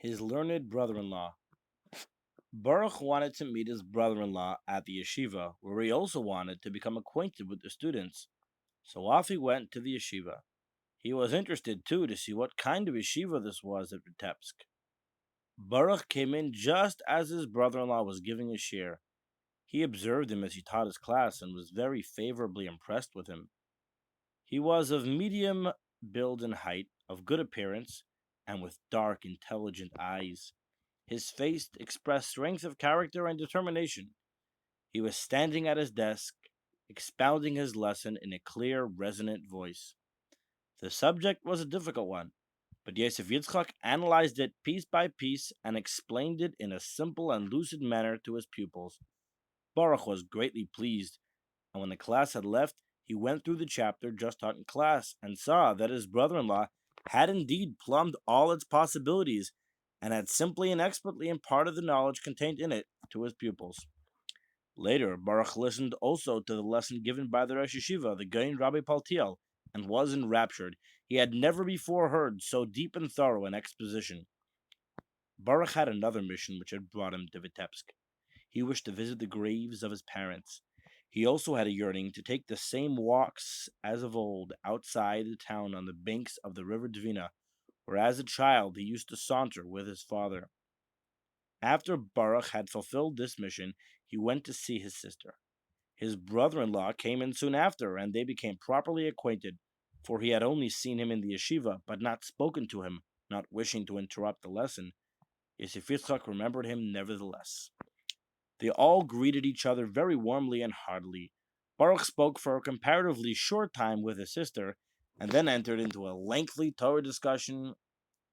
His learned brother-in-law. Baruch wanted to meet his brother-in-law at the yeshiva, where he also wanted to become acquainted with the students. So off he went to the yeshiva. He was interested, too, to see what kind of yeshiva this was at Vitebsk. Baruch came in just as his brother-in-law was giving a share. He observed him as he taught his class and was very favorably impressed with him. He was of medium build and height, of good appearance, and with dark, intelligent eyes. His face expressed strength of character and determination. He was standing at his desk, expounding his lesson in a clear, resonant voice. The subject was a difficult one, but Yosef Yitzchak analyzed it piece by piece and explained it in a simple and lucid manner to his pupils. Baruch was greatly pleased, and when the class had left, he went through the chapter just taught in class and saw that his brother-in-law had indeed plumbed all its possibilities and had simply and expertly imparted the knowledge contained in it to his pupils. Later, Baruch listened also to the lesson given by the Rosh Yeshiva, the Gaon Rabbi Paltiel, and was enraptured. He had never before heard so deep and thorough an exposition. Baruch had another mission which had brought him to Vitebsk. He wished to visit the graves of his parents. He also had a yearning to take the same walks as of old outside the town on the banks of the river Dvina, where as a child he used to saunter with his father. After Baruch had fulfilled this mission, he went to see his sister. His brother-in-law came in soon after, and they became properly acquainted, for he had only seen him in the yeshiva, but not spoken to him, not wishing to interrupt the lesson. Yosef Yitzchak remembered him nevertheless. They all greeted each other very warmly and heartily. Baruch spoke for a comparatively short time with his sister, and then entered into a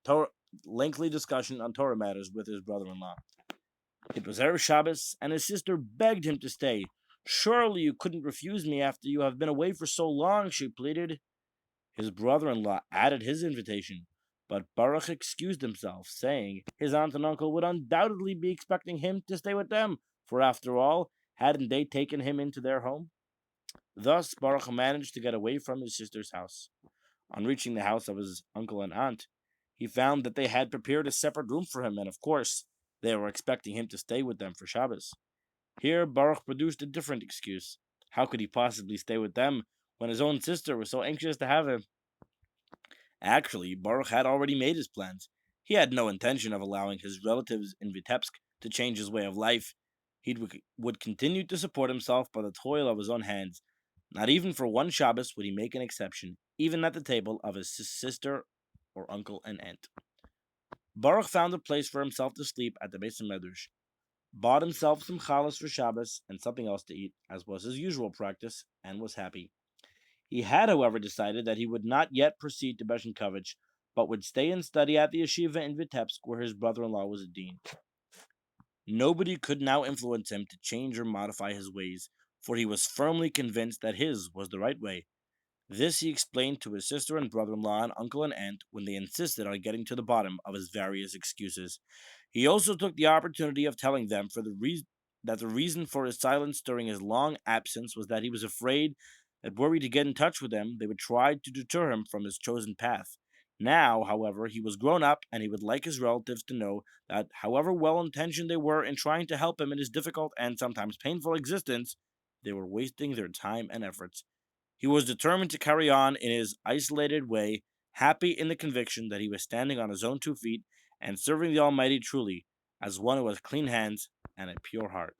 Torah, lengthy discussion on Torah matters with his brother-in-law. It was Erev Shabbos, and his sister begged him to stay. Surely you couldn't refuse me after you have been away for so long, she pleaded. His brother-in-law added his invitation, but Baruch excused himself, saying his aunt and uncle would undoubtedly be expecting him to stay with them, for after all, hadn't they taken him into their home? Thus, Baruch managed to get away from his sister's house. On reaching the house of his uncle and aunt, he found that they had prepared a separate room for him, and of course, they were expecting him to stay with them for Shabbos. Here, Baruch produced a different excuse. How could he possibly stay with them when his own sister was so anxious to have him? Actually, Baruch had already made his plans. He had no intention of allowing his relatives in Vitebsk to change his way of life. Would continue to support himself by the toil of his own hands. Not even for one Shabbos would he make an exception, even at the table of his sister or uncle and aunt. Baruch found a place for himself to sleep at the Beis Medrash, bought himself some challahs for Shabbos and something else to eat, as was his usual practice, and was happy. He had, however, decided that he would not yet proceed to Beshenkovich, but would stay and study at the yeshiva in Vitebsk, where his brother-in-law was a dean. Nobody could now influence him to change or modify his ways, for he was firmly convinced that his was the right way. This he explained to his sister and brother-in-law and uncle and aunt when they insisted on getting to the bottom of his various excuses. He also took the opportunity of telling them that the reason for his silence during his long absence was that he was afraid that were he to get in touch with them, they would try to deter him from his chosen path. Now, however, he was grown up and he would like his relatives to know that, however well intentioned they were in trying to help him in his difficult and sometimes painful existence, they were wasting their time and efforts. He was determined to carry on in his isolated way, happy in the conviction that he was standing on his own 2 feet and serving the Almighty truly, as one who has clean hands and a pure heart.